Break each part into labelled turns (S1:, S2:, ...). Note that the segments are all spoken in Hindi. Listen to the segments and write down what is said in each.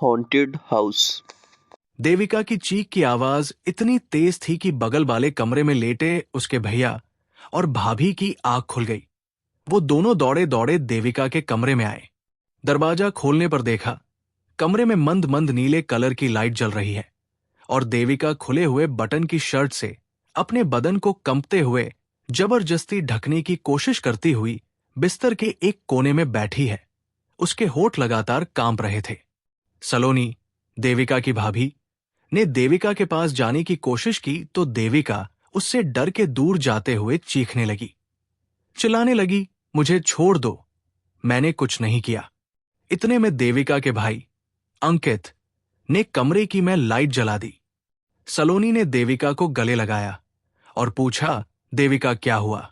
S1: Haunted house.
S2: देविका की चीख की आवाज इतनी तेज थी कि बगल वाले कमरे में लेटे उसके भैया और भाभी की आंख खुल गई। वो दोनों दौड़े दौड़े देविका के कमरे में आए। दरवाजा खोलने पर देखा कमरे में मंद मंद नीले कलर की लाइट जल रही है और देविका खुले हुए बटन की शर्ट से अपने बदन को कंपते हुए जबरदस्ती ढकने की कोशिश करती हुई बिस्तर के एक कोने में बैठी है। उसके होठ लगातार कांप रहे थे। सलोनी, देविका की भाभी, ने देविका के पास जाने की कोशिश की तो देविका उससे डर के दूर जाते हुए चीखने लगी, चिल्लाने लगी, मुझे छोड़ दो, मैंने कुछ नहीं किया। इतने में देविका के भाई अंकित ने कमरे की में लाइट जला दी। सलोनी ने देविका को गले लगाया और पूछा, देविका क्या हुआ,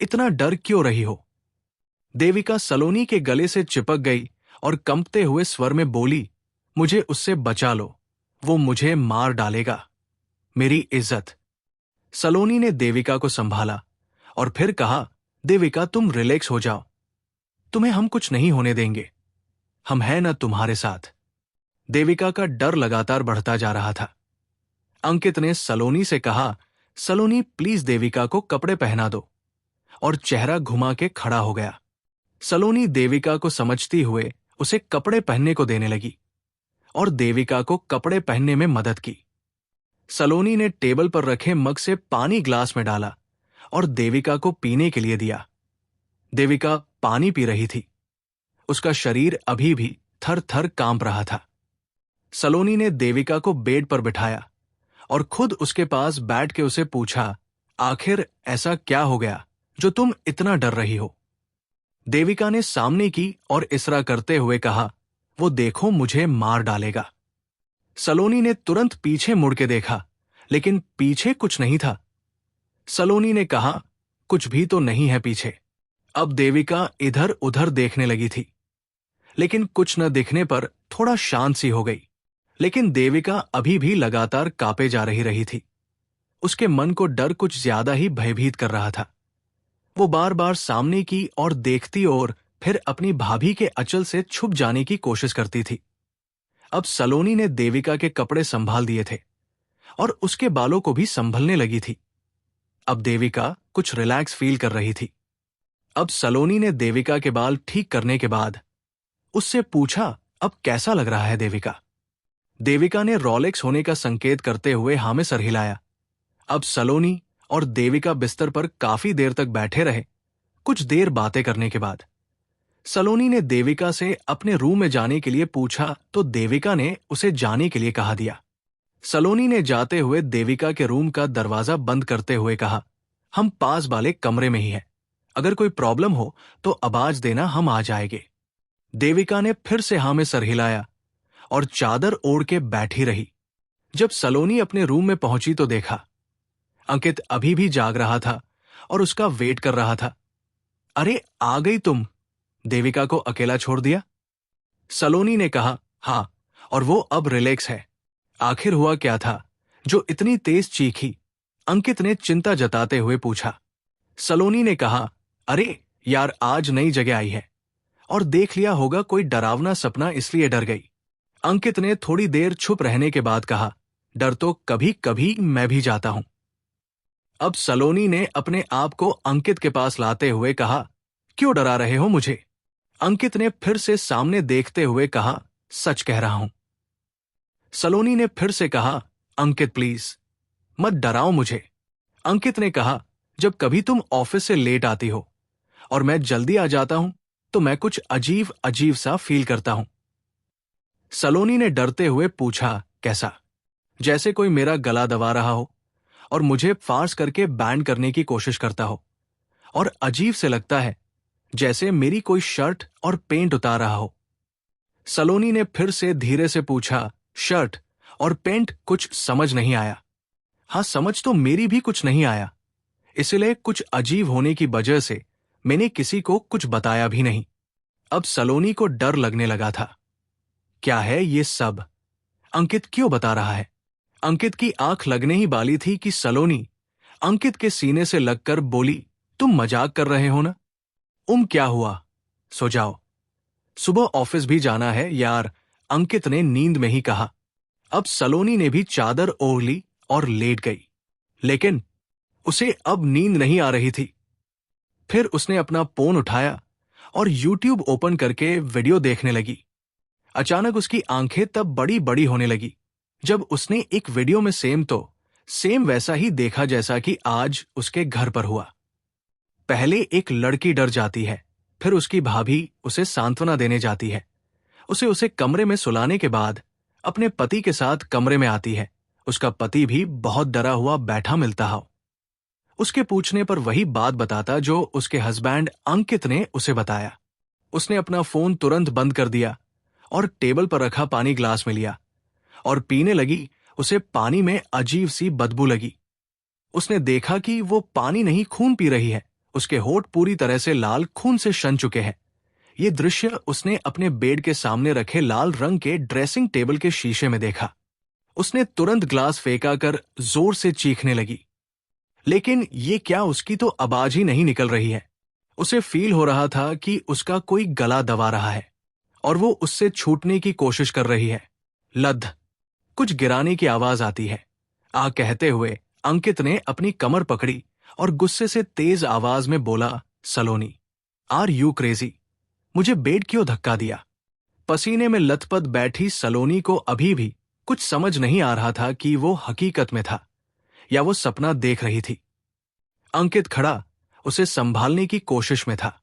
S2: इतना डर क्यों रही हो? देविका सलोनी के गले से चिपक गई और कंपते हुए स्वर में बोली, मुझे उससे बचा लो, वो मुझे मार डालेगा, मेरी इज्जत। सलोनी ने देविका को संभाला और फिर कहा, देविका तुम रिलैक्स हो जाओ, तुम्हें हम कुछ नहीं होने देंगे, हम हैं ना तुम्हारे साथ। देविका का डर लगातार बढ़ता जा रहा था। अंकित ने सलोनी से कहा, सलोनी प्लीज देविका को कपड़े पहना दो, और चेहरा घुमा के खड़ा हो गया। सलोनी देविका को समझती हुए उसे कपड़े पहनने को देने लगी और देविका को कपड़े पहनने में मदद की। सलोनी ने टेबल पर रखे मग से पानी ग्लास में डाला और देविका को पीने के लिए दिया। देविका पानी पी रही थी। उसका शरीर अभी भी थर थर कांप रहा था। सलोनी ने देविका को बेड पर बिठाया और खुद उसके पास बैठ के उसे पूछा, आखिर ऐसा क्या हो गया जो तुम इतना डर रही हो? देविका ने सामने की और इशारा करते हुए कहा, वो देखो मुझे मार डालेगा। सलोनी ने तुरंत पीछे मुड़ के देखा, लेकिन पीछे कुछ नहीं था। सलोनी ने कहा, कुछ भी तो नहीं है पीछे। अब देविका इधर उधर देखने लगी थी, लेकिन कुछ न दिखने पर थोड़ा शांत सी हो गई। लेकिन देविका अभी भी लगातार कांपे जा रही थी। उसके मन को डर कुछ ज्यादा ही भयभीत कर रहा था। वो बार बार सामने की और देखती और फिर अपनी भाभी के अंचल से छुप जाने की कोशिश करती थी। अब सलोनी ने देविका के कपड़े संभाल दिए थे और उसके बालों को भी संभलने लगी थी। अब देविका कुछ रिलैक्स फील कर रही थी। अब सलोनी ने देविका के बाल ठीक करने के बाद उससे पूछा, अब कैसा लग रहा है देविका? देविका ने रोलेक्स होने का संकेत करते हुए हाँ में सर हिलाया। अब सलोनी और देविका बिस्तर पर काफी देर तक बैठे रहे। कुछ देर बातें करने के बाद सलोनी ने देविका से अपने रूम में जाने के लिए पूछा तो देविका ने उसे जाने के लिए कहा दिया। सलोनी ने जाते हुए देविका के रूम का दरवाजा बंद करते हुए कहा, हम पास वाले कमरे में ही हैं, अगर कोई प्रॉब्लम हो तो आवाज देना, हम आ जाएंगे। देविका ने फिर से हाँ में सर हिलाया और चादर ओढ़ के बैठी रही। जब सलोनी अपने रूम में पहुंची तो देखा अंकित अभी भी जाग रहा था और उसका वेट कर रहा था। अरे आ गई तुम, देविका को अकेला छोड़ दिया? सलोनी ने कहा, हाँ, और वो अब रिलैक्स है। आखिर हुआ क्या था जो इतनी तेज चीखी? अंकित ने चिंता जताते हुए पूछा। सलोनी ने कहा, अरे यार, आज नई जगह आई है और देख लिया होगा कोई डरावना सपना, इसलिए डर गई। अंकित ने थोड़ी देर चुप रहने के बाद कहा, डर तो कभी कभी मैं भी जाता हूं। अब सलोनी ने अपने आप को अंकित के पास लाते हुए कहा, क्यों डरा रहे हो मुझे? अंकित ने फिर से सामने देखते हुए कहा, सच कह रहा हूं। सलोनी ने फिर से कहा, अंकित प्लीज मत डराओ मुझे। अंकित ने कहा, जब कभी तुम ऑफिस से लेट आती हो और मैं जल्दी आ जाता हूं तो मैं कुछ अजीब अजीब सा फील करता हूं। सलोनी ने डरते हुए पूछा, कैसा? जैसे कोई मेरा गला दबा रहा हो और मुझे फार्स करके बैंड करने की कोशिश करता हो, और अजीब से लगता है जैसे मेरी कोई शर्ट और पेंट उतार रहा हो। सलोनी ने फिर से धीरे से पूछा, शर्ट और पेंट? कुछ समझ नहीं आया। हाँ, समझ तो मेरी भी कुछ नहीं आया, इसलिए कुछ अजीब होने की वजह से मैंने किसी को कुछ बताया भी नहीं। अब सलोनी को डर लगने लगा था। क्या है ये सब? अंकित क्यों बता रहा है? अंकित की आंख लगने ही वाली थी कि सलोनी अंकित के सीने से लगकर बोली, तुम मजाक कर रहे हो ना? क्या हुआ? सो जाओ, सुबह ऑफिस भी जाना है यार, अंकित ने नींद में ही कहा। अब सलोनी ने भी चादर ओढ़ ली और लेट गई, लेकिन उसे अब नींद नहीं आ रही थी। फिर उसने अपना फोन उठाया और यूट्यूब ओपन करके वीडियो देखने लगी। अचानक उसकी आंखें तब बड़ी बड़ी होने लगी जब उसने एक वीडियो में सेम वैसा ही देखा जैसा कि आज उसके घर पर हुआ। पहले एक लड़की डर जाती है, फिर उसकी भाभी उसे सांत्वना देने जाती है। उसे कमरे में सुलाने के बाद अपने पति के साथ कमरे में आती है। उसका पति भी बहुत डरा हुआ बैठा मिलता है। उसके पूछने पर वही बात बताता जो उसके हस्बैंड अंकित ने उसे बताया। उसने अपना फोन तुरंत बंद कर दिया और टेबल पर रखा पानी ग्लास में लिया और पीने लगी। उसे पानी में अजीब सी बदबू लगी। उसने देखा कि वो पानी नहीं खून पी रही है। उसके होंठ पूरी तरह से लाल खून से शन चुके हैं। ये दृश्य उसने अपने बेड के सामने रखे लाल रंग के ड्रेसिंग टेबल के शीशे में देखा। उसने तुरंत ग्लास फेंका कर जोर से चीखने लगी, लेकिन ये क्या, उसकी तो आवाज ही नहीं निकल रही है। उसे फील हो रहा था कि उसका कोई गला दबा रहा है और वो उससे छूटने की कोशिश कर रही है। लद, कुछ गिराने की आवाज आती है। कहते हुए अंकित ने अपनी कमर पकड़ी और गुस्से से तेज आवाज में बोला, सलोनी, आर यू क्रेजी? मुझे बेड क्यों धक्का दिया? पसीने में लथपथ बैठी सलोनी को अभी भी कुछ समझ नहीं आ रहा था कि वो हकीकत में था या वो सपना देख रही थी। अंकित खड़ा उसे संभालने की कोशिश में था।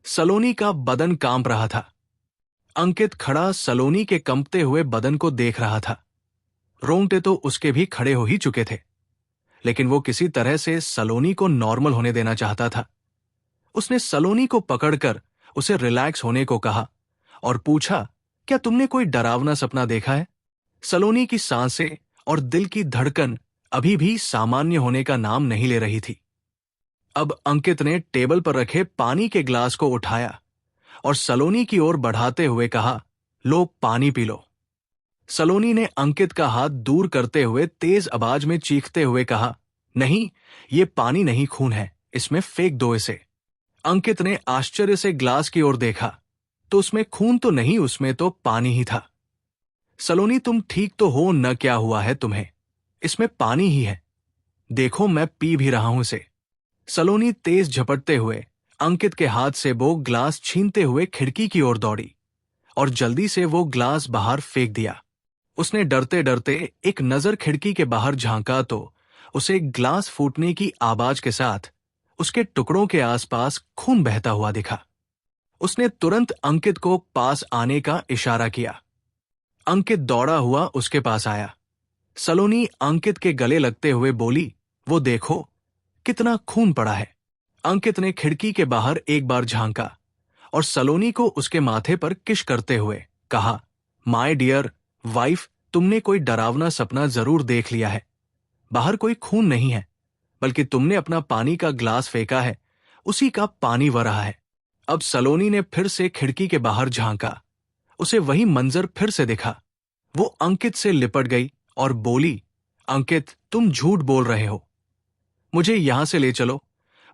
S2: सलोनी का बदन कांप रहा था। अंकित खड़ा सलोनी के कंपते हुए बदन को देख रहा था। रोंगटे तो उसके भी खड़े हो ही चुके थे, लेकिन वो किसी तरह से सलोनी को नॉर्मल होने देना चाहता था। उसने सलोनी को पकड़कर उसे रिलैक्स होने को कहा और पूछा, क्या तुमने कोई डरावना सपना देखा है? सलोनी की सांसें और दिल की धड़कन अभी भी सामान्य होने का नाम नहीं ले रही थी। अब अंकित ने टेबल पर रखे पानी के ग्लास को उठाया और सलोनी की ओर बढ़ाते हुए कहा, लो पानी पी लो। सलोनी ने अंकित का हाथ दूर करते हुए तेज आवाज में चीखते हुए कहा, नहीं, ये पानी नहीं, खून है, इसमें फेंक दो इसे। अंकित ने आश्चर्य से ग्लास की ओर देखा तो उसमें खून तो नहीं, उसमें तो पानी ही था। सलोनी, तुम ठीक तो हो न? क्या हुआ है तुम्हें? इसमें पानी ही है, देखो मैं पी भी रहा हूं इसे। सलोनी तेज झपटते हुए अंकित के हाथ से वो ग्लास छीनते हुए खिड़की की ओर दौड़ी और जल्दी से वो ग्लास बाहर फेंक दिया। उसने डरते डरते एक नजर खिड़की के बाहर झांका तो उसे ग्लास फूटने की आवाज के साथ उसके टुकड़ों के आसपास खून बहता हुआ दिखा। उसने तुरंत अंकित को पास आने का इशारा किया। अंकित दौड़ा हुआ उसके पास आया। सलोनी अंकित के गले लगते हुए बोली, वो देखो कितना खून पड़ा है। अंकित ने खिड़की के बाहर एक बार झांका और सलोनी को उसके माथे पर किश करते हुए कहा, माय डियर वाइफ, तुमने कोई डरावना सपना जरूर देख लिया है। बाहर कोई खून नहीं है, बल्कि तुमने अपना पानी का ग्लास फेंका है, उसी का पानी वह रहा है। अब सलोनी ने फिर से खिड़की के बाहर झांका। उसे वही मंजर फिर से दिखा। वो अंकित से लिपट गई और बोली, अंकित, तुम झूठ बोल रहे हो, मुझे यहां से ले चलो,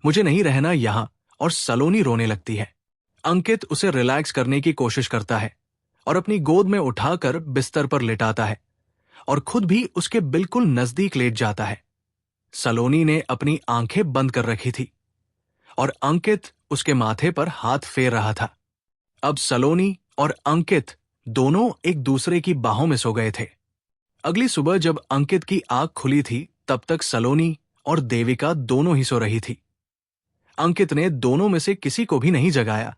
S2: मुझे नहीं रहना यहां। और सलोनी रोने लगती है। अंकित उसे रिलैक्स करने की कोशिश करता है और अपनी गोद में उठाकर बिस्तर पर लिटाता है और खुद भी उसके बिल्कुल नजदीक लेट जाता है। सलोनी ने अपनी आंखें बंद कर रखी थी और अंकित उसके माथे पर हाथ फेर रहा था। अब सलोनी और अंकित दोनों एक दूसरे की बाहों में सो गए थे। अगली सुबह जब अंकित की आंख खुली थी तब तक सलोनी और देविका दोनों ही सो रही थी। अंकित ने दोनों में से किसी को भी नहीं जगाया,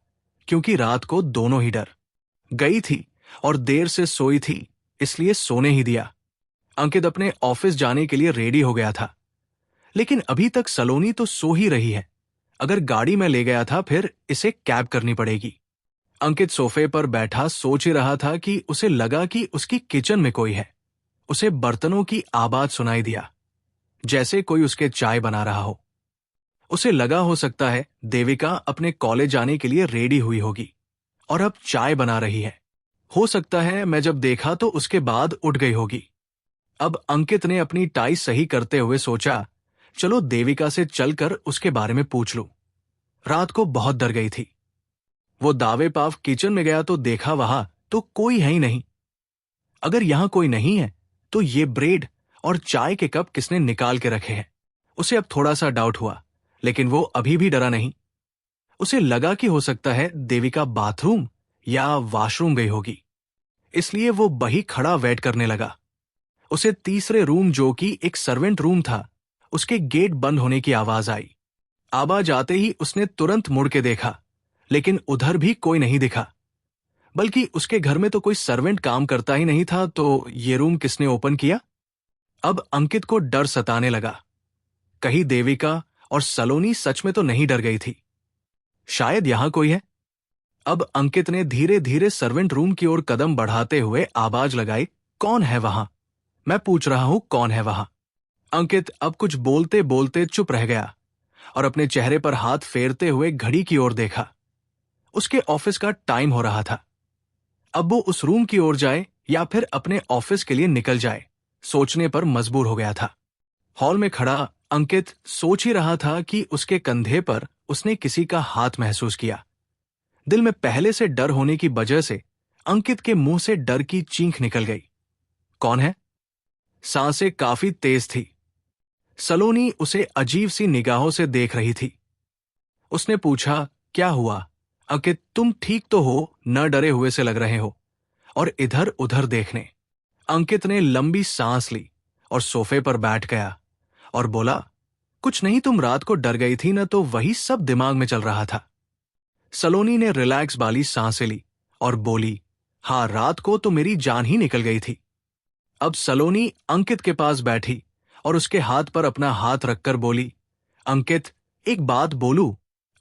S2: क्योंकि रात को दोनों ही डर गई थी और देर से सोई थी, इसलिए सोने ही दिया। अंकित अपने ऑफिस जाने के लिए रेडी हो गया था, लेकिन अभी तक सलोनी तो सो ही रही है। अगर गाड़ी में ले गया था फिर इसे कैब करनी पड़ेगी। अंकित सोफे पर बैठा सोच ही रहा था कि उसे लगा कि उसकी किचन में कोई है। उसे बर्तनों की आवाज सुनाई दिया, जैसे कोई उसके चाय बना रहा हो। उसे लगा हो सकता है देविका अपने कॉलेज जाने के लिए रेडी हुई होगी और अब चाय बना रही है। हो सकता है मैं जब देखा तो उसके बाद उठ गई होगी। अब अंकित ने अपनी टाई सही करते हुए सोचा, चलो देविका से चलकर उसके बारे में पूछ लूं। रात को बहुत डर गई थी। वो दावे पाव किचन में गया तो देखा वहां तो कोई है ही नहीं। अगर यहां कोई नहीं है तो ये ब्रेड और चाय के कप किसने निकाल के रखे हैं? उसे अब थोड़ा सा डाउट हुआ, लेकिन वो अभी भी डरा नहीं। उसे लगा कि हो सकता है देविका बाथरूम या वॉशरूम गई होगी, इसलिए वो वही खड़ा वेट करने लगा। उसे तीसरे रूम, जो कि एक सर्वेंट रूम था, उसके गेट बंद होने की आवाज आई। आवाज आते ही उसने तुरंत मुड़ के देखा, लेकिन उधर भी कोई नहीं दिखा। बल्कि उसके घर में तो कोई सर्वेंट काम करता ही नहीं था, तो ये रूम किसने ओपन किया? अब अंकित को डर सताने लगा। कहीं देविका और सलोनी सच में तो नहीं डर गई थी? शायद यहां कोई है। अब अंकित ने धीरे धीरे सर्वेंट रूम की ओर कदम बढ़ाते हुए आवाज लगाई, कौन है वहां? मैं पूछ रहा हूं, कौन है वहां? अंकित अब कुछ बोलते बोलते चुप रह गया और अपने चेहरे पर हाथ फेरते हुए घड़ी की ओर देखा। उसके ऑफिस का टाइम हो रहा था। अब वो उस रूम की ओर जाए या फिर अपने ऑफिस के लिए निकल जाए, सोचने पर मजबूर हो गया था। हॉल में खड़ा अंकित सोच ही रहा था कि उसके कंधे पर उसने किसी का हाथ महसूस किया। दिल में पहले से डर होने की वजह से अंकित के मुंह से डर की चीख निकल गई। कौन है? सांसें काफी तेज थी। सलोनी उसे अजीब सी निगाहों से देख रही थी। उसने पूछा, क्या हुआ अंकित, तुम ठीक तो हो? न डरे हुए से लग रहे हो और इधर उधर देखने। अंकित ने लंबी सांस ली और सोफे पर बैठ गया और बोला, कुछ नहीं, तुम रात को डर गई थी ना, तो वही सब दिमाग में चल रहा था। सलोनी ने रिलैक्स वाली सांसें ली और बोली, हाँ, रात को तो मेरी जान ही निकल गई थी। अब सलोनी अंकित के पास बैठी और उसके हाथ पर अपना हाथ रखकर बोली, अंकित, एक बात बोलूं?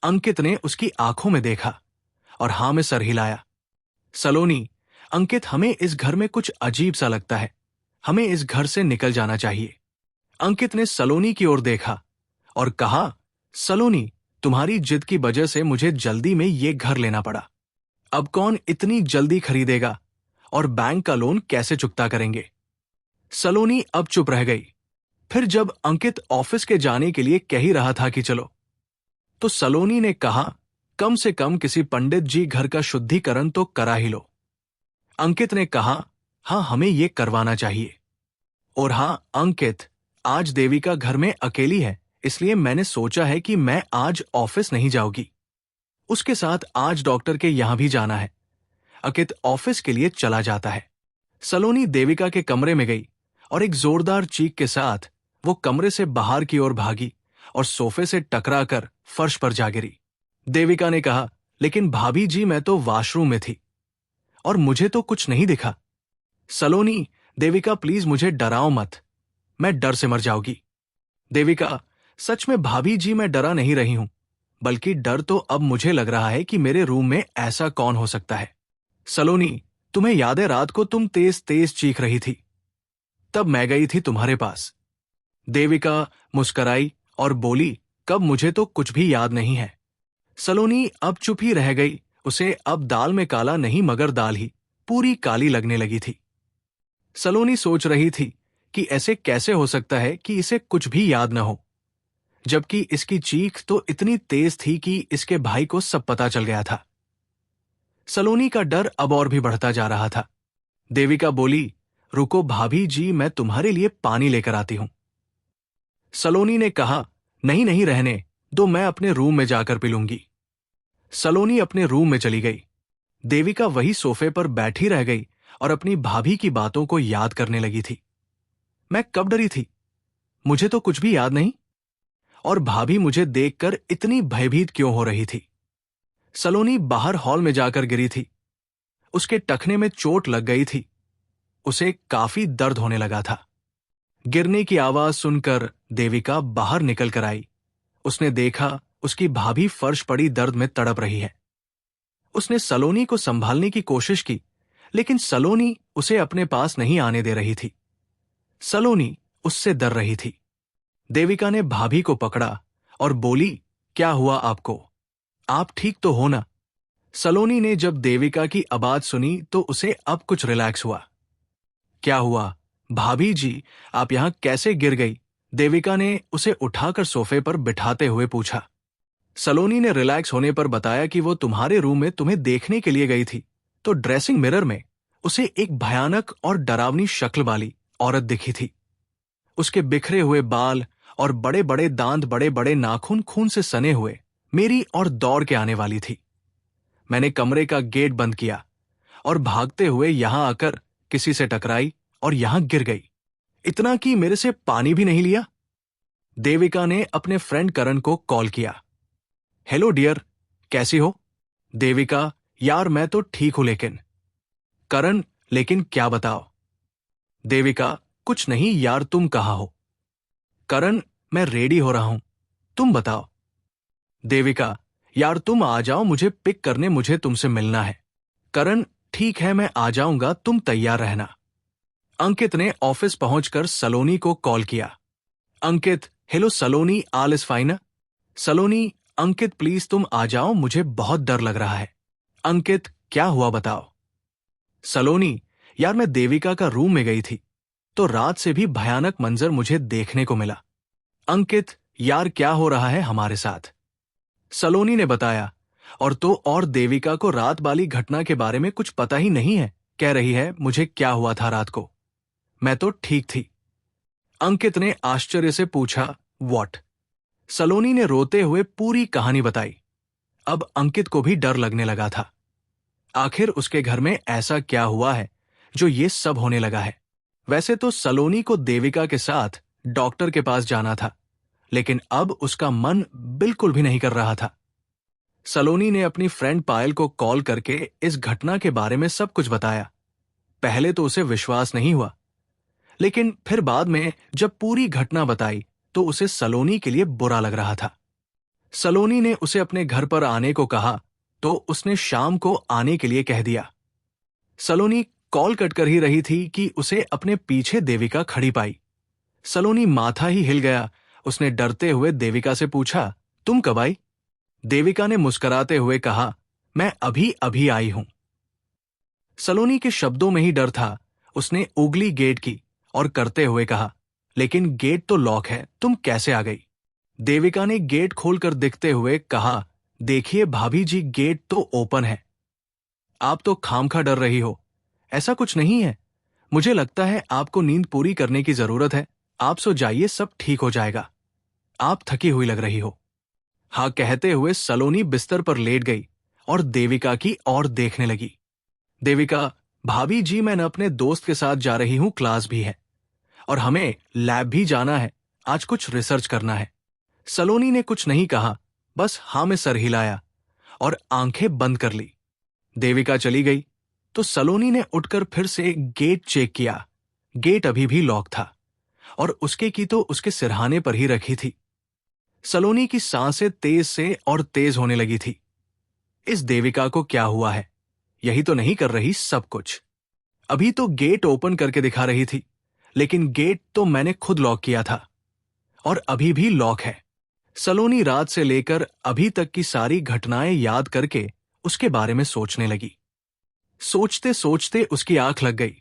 S2: अंकित ने उसकी आंखों में देखा और हां में सर हिलाया। सलोनी, अंकित, हमें इस घर में कुछ अजीब सा लगता है। हमें इस घर से निकल जाना चाहिए। अंकित ने सलोनी की ओर देखा और कहा, सलोनी, तुम्हारी जिद की वजह से मुझे जल्दी में ये घर लेना पड़ा। अब कौन इतनी जल्दी खरीदेगा और बैंक का लोन कैसे चुकता करेंगे? सलोनी अब चुप रह गई। फिर जब अंकित ऑफिस के जाने के लिए कह ही रहा था कि चलो, तो सलोनी ने कहा, कम से कम किसी पंडित जी घर का शुद्धिकरण तो करा ही लो। अंकित ने कहा, हाँ, हमें यह करवाना चाहिए। और हाँ अंकित, आज देविका घर में अकेली है, इसलिए मैंने सोचा है कि मैं आज ऑफिस नहीं जाऊंगी। उसके साथ आज डॉक्टर के यहां भी जाना है। अंकित ऑफिस के लिए चला जाता है। सलोनी देविका के कमरे में गई और एक जोरदार चीख के साथ वो कमरे से बाहर की ओर भागी और सोफे से टकरा कर फर्श पर जा गिरी। देविका ने कहा, लेकिन भाभी जी, मैं तो वॉशरूम में थी और मुझे तो कुछ नहीं दिखा। सलोनी, देविका प्लीज मुझे डराओ मत, मैं डर से मर जाऊंगी। देविका, सच में भाभी जी, मैं डरा नहीं रही हूं, बल्कि डर तो अब मुझे लग रहा है कि मेरे रूम में ऐसा कौन हो सकता है। सलोनी, तुम्हें याद है रात को तुम तेज तेज चीख रही थी, तब मैं गई थी तुम्हारे पास। देविका मुस्कराई और बोली, कब? मुझे तो कुछ भी याद नहीं है। सलोनी अब चुप ही रह गई। उसे अब दाल में काला नहीं मगर दाल ही पूरी काली लगने लगी थी। सलोनी सोच रही थी कि ऐसे कैसे हो सकता है कि इसे कुछ भी याद न हो, जबकि इसकी चीख तो इतनी तेज थी कि इसके भाई को सब पता चल गया था। सलोनी का डर अब और भी बढ़ता जा रहा था। देविका बोली, रुको भाभी जी, मैं तुम्हारे लिए पानी लेकर आती हूं। सलोनी ने कहा, नहीं नहीं, रहने दो, मैं अपने रूम में जाकर पी लूंगी। सलोनी अपने रूम में चली गई। देविका वही सोफे पर बैठी रह गई और अपनी भाभी की बातों को याद करने लगी थी। मैं कब डरी थी? मुझे तो कुछ भी याद नहीं। और भाभी मुझे देखकर इतनी भयभीत क्यों हो रही थी? सलोनी बाहर हॉल में जाकर गिरी थी। उसके टखने में चोट लग गई थी। उसे काफी दर्द होने लगा था। गिरने की आवाज सुनकर देविका बाहर निकल कर आई। उसने देखा उसकी भाभी फर्श पड़ी दर्द में तड़प रही है। उसने सलोनी को संभालने की कोशिश की, लेकिन सलोनी उसे अपने पास नहीं आने दे रही थी। सलोनी उससे डर रही थी। देविका ने भाभी को पकड़ा और बोली, क्या हुआ आपको? आप ठीक तो हो ना? सलोनी ने जब देविका की आवाज सुनी तो उसे अब कुछ रिलैक्स हुआ। क्या हुआ भाभी जी, आप यहां कैसे गिर गई? देविका ने उसे उठाकर सोफे पर बिठाते हुए पूछा। सलोनी ने रिलैक्स होने पर बताया कि वो तुम्हारे रूम में तुम्हें देखने के लिए गई थी, तो ड्रेसिंग मिरर में उसे एक भयानक और डरावनी शक्ल वाली औरत दिखी थी। उसके बिखरे हुए बाल और बड़े बड़े दांत, बड़े बड़े नाखून खून से सने हुए मेरी और दौड़ के आने वाली थी। मैंने कमरे का गेट बंद किया और भागते हुए यहां आकर किसी से टकराई और यहां गिर गई। इतना कि मेरे से पानी भी नहीं लिया। देविका ने अपने फ्रेंड करण को कॉल किया। हेलो डियर, कैसी हो? देविका, यार मैं तो ठीक हूं लेकिन। करण, लेकिन क्या बताओ? देविका, कुछ नहीं यार, तुम कहाँ हो? करण, मैं रेडी हो रहा हूं, तुम बताओ। देविका, यार तुम आ जाओ मुझे पिक करने, मुझे तुमसे मिलना है। करण, ठीक है मैं आ जाऊंगा, तुम तैयार रहना। अंकित ने ऑफिस पहुंचकर सलोनी को कॉल किया। Ankit, hello Saloni, all is fine? Saloni, Ankit please तुम आ जाओ, मुझे बहुत डर लग रहा है। अंकित, क्या हुआ बताओ। सलोनी, यार मैं देविका का रूम में गई थी तो रात से भी भयानक मंजर मुझे देखने को मिला। अंकित, यार क्या हो रहा है हमारे साथ? सलोनी ने बताया, और देविका को रात वाली घटना के बारे में कुछ पता ही नहीं है। कह रही है मुझे क्या हुआ था रात को, मैं तो ठीक थी। अंकित ने आश्चर्य से पूछा, व्हाट? सलोनी ने रोते हुए पूरी कहानी बताई। अब अंकित को भी डर लगने लगा था। आखिर उसके घर में ऐसा क्या हुआ है जो ये सब होने लगा है? वैसे तो सलोनी को देविका के साथ डॉक्टर के पास जाना था, लेकिन अब उसका मन बिल्कुल भी नहीं कर रहा था। सलोनी ने अपनी फ्रेंड पायल को कॉल करके इस घटना के बारे में सब कुछ बताया। पहले तो उसे विश्वास नहीं हुआ, लेकिन फिर बाद में जब पूरी घटना बताई तो उसे सलोनी के लिए बुरा लग रहा था। सलोनी ने उसे अपने घर पर आने को कहा तो उसने शाम को आने के लिए कह दिया। सलोनी कॉल कट कर ही रही थी कि उसे अपने पीछे देविका खड़ी पाई। सलोनी माथा ही हिल गया। उसने डरते हुए देविका से पूछा, तुम कब आई? देविका ने मुस्कुराते हुए कहा, मैं अभी अभी आई हूं। सलोनी के शब्दों में ही डर था। उसने उंगली गेट की और करते हुए कहा, लेकिन गेट तो लॉक है, तुम कैसे आ गई? देविका ने गेट खोलकर दिखते हुए कहा, देखिए भाभी जी, गेट तो ओपन है। आप तो खामखा डर रही हो, ऐसा कुछ नहीं है। मुझे लगता है आपको नींद पूरी करने की जरूरत है। आप सो जाइए, सब ठीक हो जाएगा। आप थकी हुई लग रही हो। हाँ कहते हुए सलोनी बिस्तर पर लेट गई और देविका की ओर देखने लगी। देविका, भाभी जी मैं न अपने दोस्त के साथ जा रही हूं, क्लास भी है और हमें लैब भी जाना है, आज कुछ रिसर्च करना है। सलोनी ने कुछ नहीं कहा, बस हाँ में सर हिलाया और आंखें बंद कर ली। देविका चली गई तो सलोनी ने उठकर फिर से गेट चेक किया। गेट अभी भी लॉक था और उसके की तो उसके सिरहाने पर ही रखी थी। सलोनी की सांसें तेज से और तेज होने लगी थी। इस देविका को क्या हुआ है? यही तो नहीं कर रही सब कुछ। अभी तो गेट ओपन करके दिखा रही थी, लेकिन गेट तो मैंने खुद लॉक किया था और अभी भी लॉक है। सलोनी रात से लेकर अभी तक की सारी घटनाएं याद करके उसके बारे में सोचने लगी। सोचते सोचते उसकी आंख लग गई